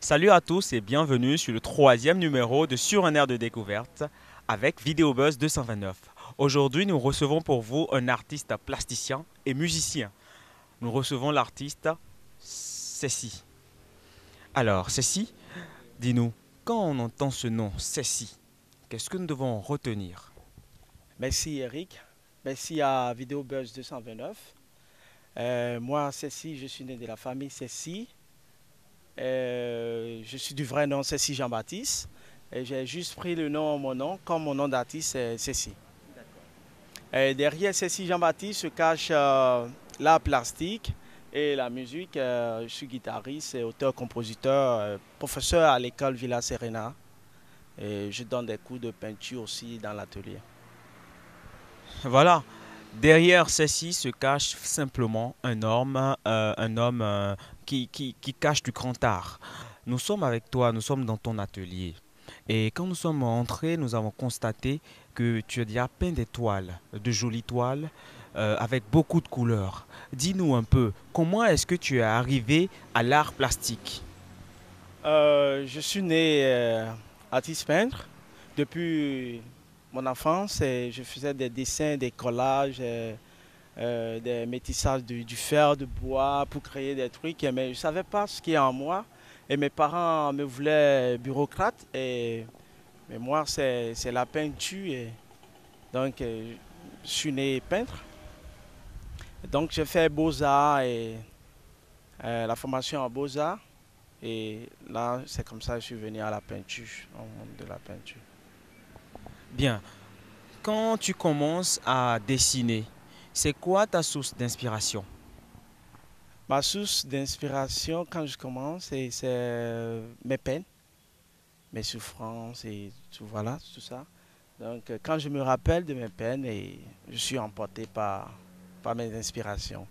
Salut à tous et bienvenue sur le troisième numéro de Sur un air de découverte avec Vidéobuzz 229. Aujourd'hui, nous recevons pour vous un artiste plasticien et musicien. Nous recevons l'artiste Cécy. Alors, Cécy, dis-nous, quand on entend ce nom, Cécy, qu'est-ce que nous devons retenir? Merci Eric. Merci à Vidéo Buzz 229. Moi, Cécy, je suis né de la famille Cécy. Je suis du vrai nom Cécy Jean-Baptiste. Et j'ai juste pris le nom, mon nom, comme mon nom d'artiste, c'est Cécy. Et derrière Cécy Jean-Baptiste se cache l'art plastique et la musique. Je suis guitariste et auteur-compositeur, professeur à l'école Villa Serena. Et je donne des cours de peinture aussi dans l'atelier. Voilà, derrière Cécy se cache simplement un homme qui cache du grand art. Nous sommes avec toi, nous sommes dans ton atelier. Et quand nous sommes entrés, nous avons constaté que tu as déjà peint des toiles, de jolies toiles, avec beaucoup de couleurs. Dis-nous un peu, comment est-ce que tu es arrivé à l'art plastique? Je suis né artiste peintre. Depuis mon enfance, et je faisais des dessins, des collages, des métissages du fer, de bois pour créer des trucs. Mais je ne savais pas ce qui est en moi. Et mes parents me voulaient bureaucrate. Mais moi, c'est la peinture. Et donc, je suis né peintre. Donc, j'ai fait Beaux-Arts et la formation en Beaux-Arts. Et là, c'est comme ça que je suis venu à la peinture, au monde de la peinture. Bien, quand tu commences à dessiner, c'est quoi ta source d'inspiration? Ma source d'inspiration quand je commence, c'est mes peines, mes souffrances et tout, voilà, tout ça. Donc, quand je me rappelle de mes peines, et je suis emporté par mes inspirations.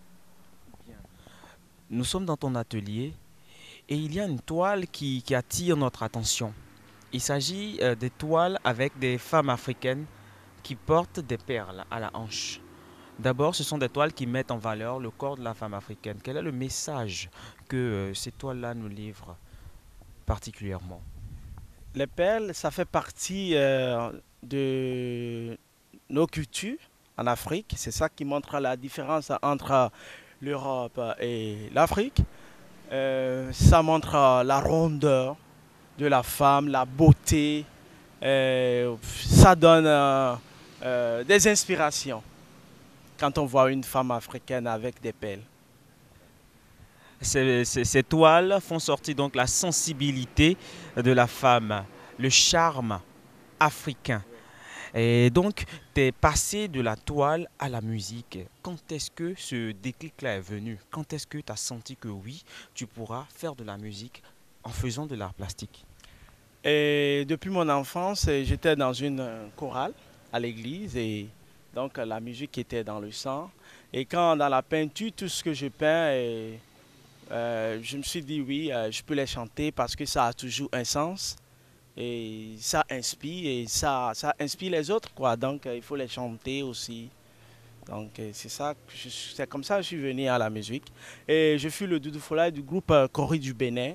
Nous sommes dans ton atelier et il y a une toile qui attire notre attention. Il s'agit des toiles avec des femmes africaines qui portent des perles à la hanche. D'abord, ce sont des toiles qui mettent en valeur le corps de la femme africaine. Quel est le message que ces toiles-là nous livrent particulièrement? Les perles, ça fait partie de nos cultures en Afrique. C'est ça qui montre la différence entre l'Europe et l'Afrique. Ça montre la rondeur de la femme, la beauté. Ça donne des inspirations quand on voit une femme africaine avec des perles. Ces toiles font sortir donc la sensibilité de la femme, le charme africain. Et donc, tu es passé de la toile à la musique. Quand est-ce que ce déclic-là est venu? Quand est-ce que tu as senti que oui, tu pourras faire de la musique en faisant de l'art plastique? Et depuis mon enfance, j'étais dans une chorale à l'église et donc la musique était dans le sang. Et quand dans la peinture, tout ce que je peins, je me suis dit oui, je peux les chanter parce que ça a toujours un sens et ça inspire et ça inspire les autres quoi. Donc il faut les chanter aussi. Donc c'est comme ça que je suis venu à la musique. Et je fus le Doudou Folaï du groupe Cori du Bénin.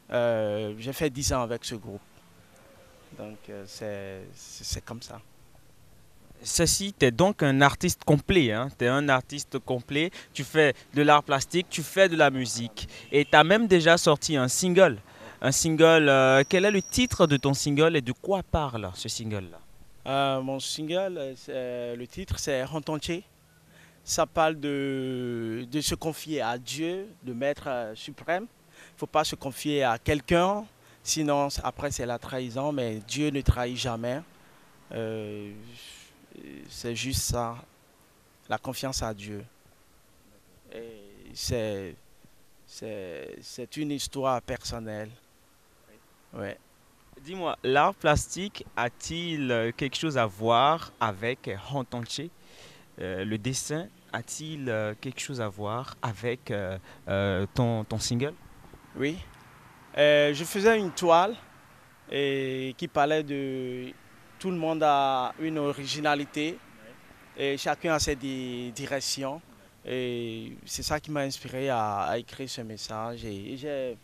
J'ai fait 10 ans avec ce groupe. Donc c'est comme ça. Ceci, tu es donc un artiste complet. Hein? Tu es un artiste complet. Tu fais de l'art plastique, tu fais de la musique. Et tu as même déjà sorti un single. Un single, quel est le titre de ton single et de quoi parle ce single-là? Mon single, le titre c'est Hontonché. Ça parle de se confier à Dieu, le Maître suprême. Il ne faut pas se confier à quelqu'un, sinon après c'est la trahison, mais Dieu ne trahit jamais. Euh, c'est juste ça, la confiance à Dieu. Et c'est une histoire personnelle. Ouais. Dis-moi, l'art plastique a-t-il quelque chose à voir avec Hontanche? Le dessin a-t-il quelque chose à voir avec ton single? Oui. Je faisais une toile qui parlait de tout le monde a une originalité et chacun a ses directions. Et c'est ça qui m'a inspiré à écrire ce message. Et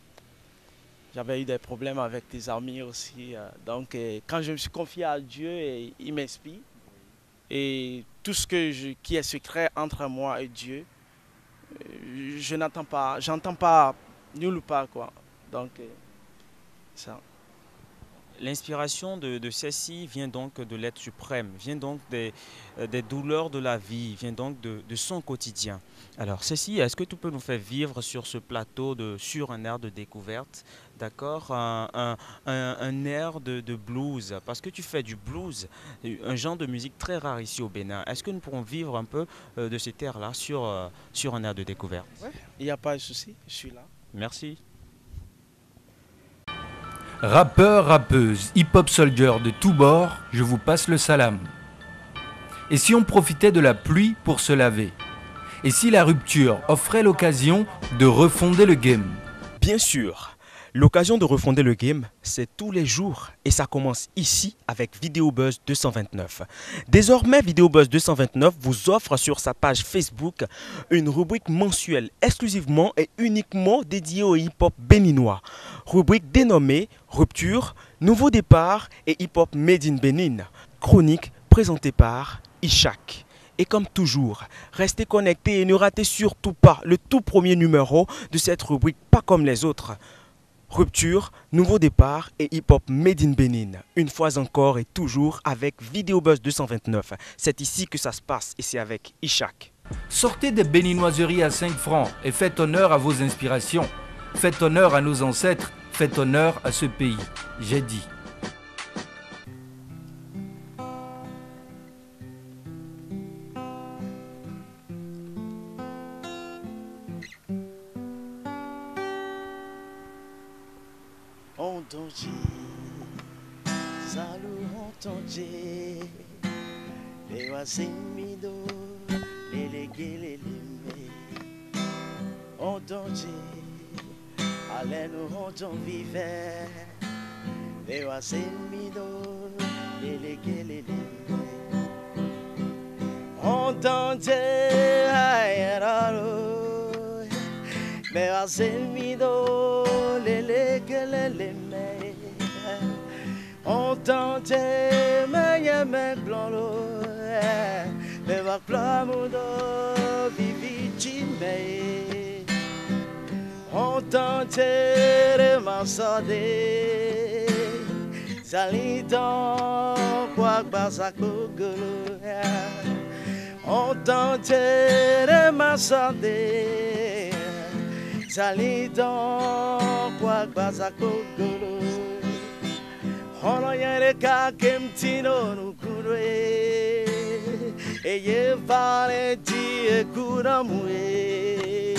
J'avais eu des problèmes avec des amis aussi. Donc, quand je me suis confié à Dieu, et il m'inspire. Et tout ce qui est secret entre moi et Dieu, je n'entends pas, j'entends pas nulle part, quoi. Donc, ça. L'inspiration de celle-ci vient donc de l'être suprême, vient donc des douleurs de la vie, vient donc de son quotidien. Alors, ceci, est-ce que tu peux nous faire vivre sur ce plateau sur un air de découverte, d'accord, un air de blues, parce que tu fais du blues, un genre de musique très rare ici au Bénin. Est-ce que nous pourrons vivre un peu de cet air-là sur un air de découverte? Ouais, il n'y a pas de souci, je suis là. Merci. Rappeurs, rappeuses, hip-hop soldiers de tous bords, je vous passe le salam. Et si on profitait de la pluie pour se laver? Et si la rupture offrait l'occasion de refonder le game? Bien sûr, l'occasion de refonder le game, c'est tous les jours et ça commence ici avec VideoBuzz 229. Désormais, VideoBuzz 229 vous offre sur sa page Facebook une rubrique mensuelle exclusivement et uniquement dédiée au hip-hop béninois. Rubrique dénommée Rupture, Nouveau départ et hip-hop Made in Bénin. Chronique présentée par Ishak. Et comme toujours, restez connectés et ne ratez surtout pas le tout premier numéro de cette rubrique pas comme les autres. Rupture, nouveau départ et hip-hop Made in Bénin. Une fois encore et toujours avec VideoBuzz 229. C'est ici que ça se passe et c'est avec Ishak. Sortez des béninoiseries à 5 francs et faites honneur à vos inspirations. Faites honneur à nos ancêtres, faites honneur à ce pays. J'ai dit. Ontonji, salut ontonji, les wasemido, les légués, ontonji, allez nous onton vivait, les wasemido, les légués, ontonji, aïraro. Me hacen mi dolele que le me Entente me llame gloro Me va clamudo vivici me Entente de masade Salito kwa basa kugulu Entente de masade Salito kwa baza kokolo Hono yere ka kemtino nukure Eye vale ti e kuramue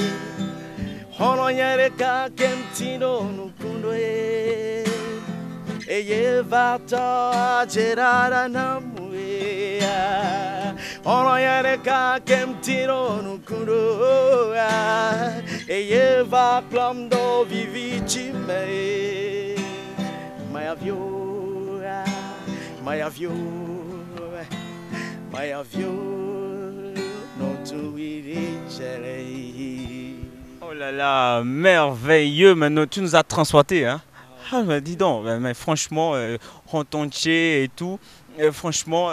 Hono yere ka kemtino nukure Eye vata gerara namue Ono yere ka kemtino nukuro Eye va klamdo vivici me My avio Non tu Oh là là, merveilleux, maintenant tu nous as transporté, hein. Ah, bah, dis donc, mais franchement, Rontonche et tout, franchement,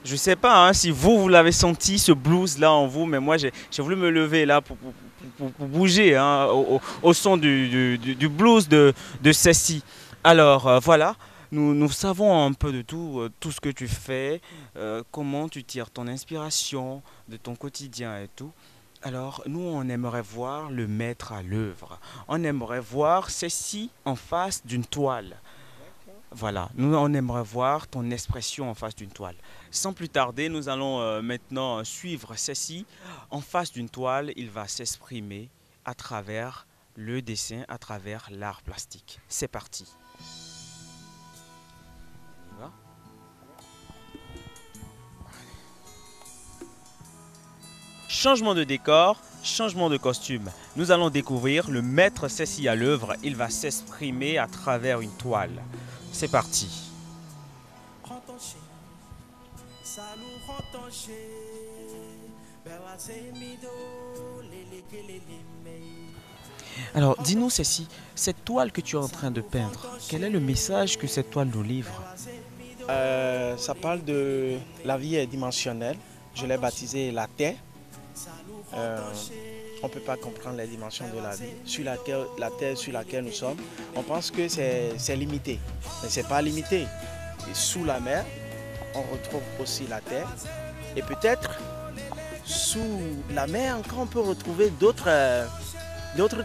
je sais pas hein, si vous l'avez senti, ce blues-là en vous, mais moi, j'ai voulu me lever là pour bouger hein, au son du blues de Ceci. Alors, voilà, nous savons un peu de tout ce que tu fais, comment tu tires ton inspiration de ton quotidien et tout. Alors, nous, on aimerait voir le maître à l'œuvre. On aimerait voir ceci en face d'une toile. Voilà, nous, on aimerait voir ton expression en face d'une toile. Sans plus tarder, nous allons maintenant suivre ceci. En face d'une toile, il va s'exprimer à travers le dessin, à travers l'art plastique. C'est parti. On y va. Changement de décor, changement de costume. Nous allons découvrir le maître Ceci à l'œuvre. Il va s'exprimer à travers une toile. C'est parti. Alors, dis-nous ceci, cette toile que tu es en train de peindre, quel est le message que cette toile nous livre? Ça parle de la vie est dimensionnelle. Je l'ai baptisé la Terre. Euh, on ne peut pas comprendre les dimensions de la vie. Sur la terre sur laquelle nous sommes, on pense que c'est limité. Mais ce n'est pas limité. Et sous la mer, on retrouve aussi la terre. Et peut-être sous la mer, encore, on peut retrouver d'autres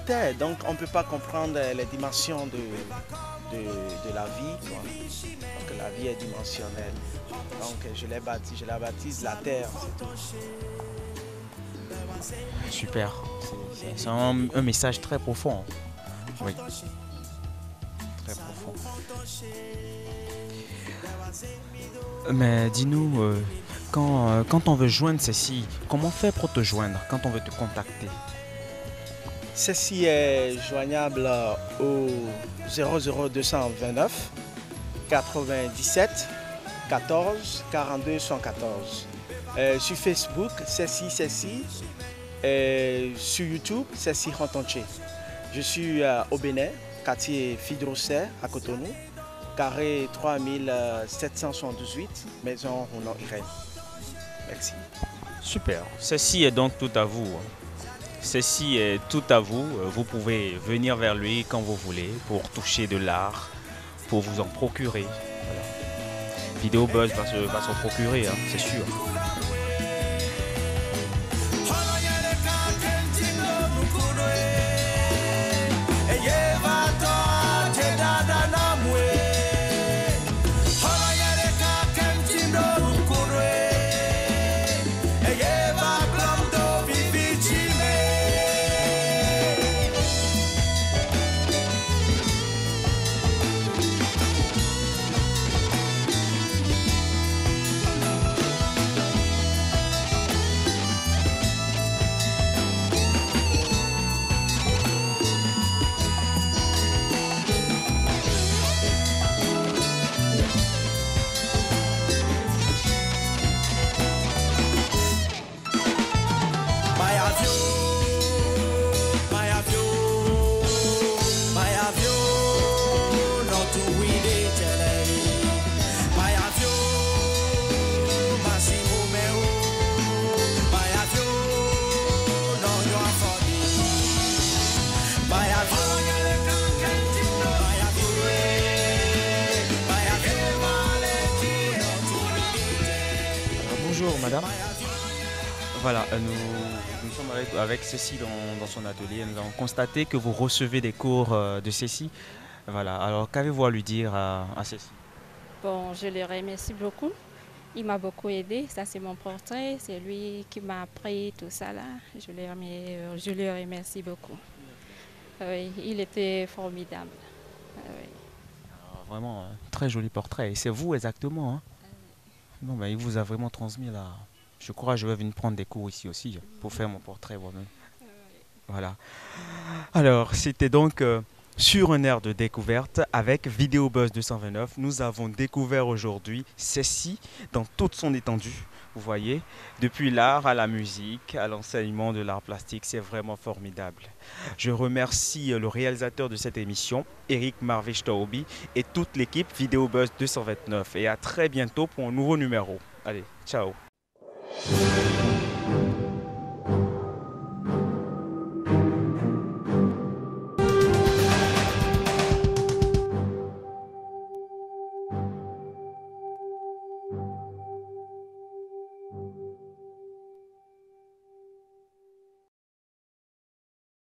terres. Donc on ne peut pas comprendre les dimensions de la vie, quoi. Donc la vie est dimensionnelle. Donc je la baptise la terre, c'est tout. Super, c'est un message très profond. Oui, très profond. Mais dis-nous, quand on veut joindre ceci, comment on fait pour te joindre, quand on veut te contacter? Ceci est joignable au 00229 97 14 42 114. Sur Facebook, Ceci. Sur YouTube, Ceci Rantonché. Je suis au Bénin, quartier Fidrosser à Cotonou, carré 3778, maison Ronan Irène. Merci. Super, ceci est donc tout à vous. Ceci est tout à vous. Vous pouvez venir vers lui quand vous voulez pour toucher de l'art, pour vous en procurer. Voilà. Vidéo Buzz va s'en procurer, hein, c'est sûr. Bonjour madame. Voilà, nous sommes avec Cécile dans son atelier. Nous avons constaté que vous recevez des cours de Cécile. Voilà, alors qu'avez-vous à lui dire à Cécile? Bon, je le remercie beaucoup. Il m'a beaucoup aidé. Ça, c'est mon portrait. C'est lui qui m'a appris tout ça là. Je le remercie beaucoup. Oui, il était formidable. Oui. Alors, vraiment, un très joli portrait. Et c'est vous exactement, hein? Non, mais il vous a vraiment transmis là. Je crois que je vais venir prendre des cours ici aussi pour faire mon portrait moi-même. Voilà. Alors, c'était donc sur un air de découverte avec Vidéo Buzz 229. Nous avons découvert aujourd'hui Cécile dans toute son étendue. Vous voyez, depuis l'art à la musique, à l'enseignement de l'art plastique, c'est vraiment formidable. Je remercie le réalisateur de cette émission, Eric Marvish Taobi, et toute l'équipe Vidéo Buzz 229. Et à très bientôt pour un nouveau numéro. Allez, ciao.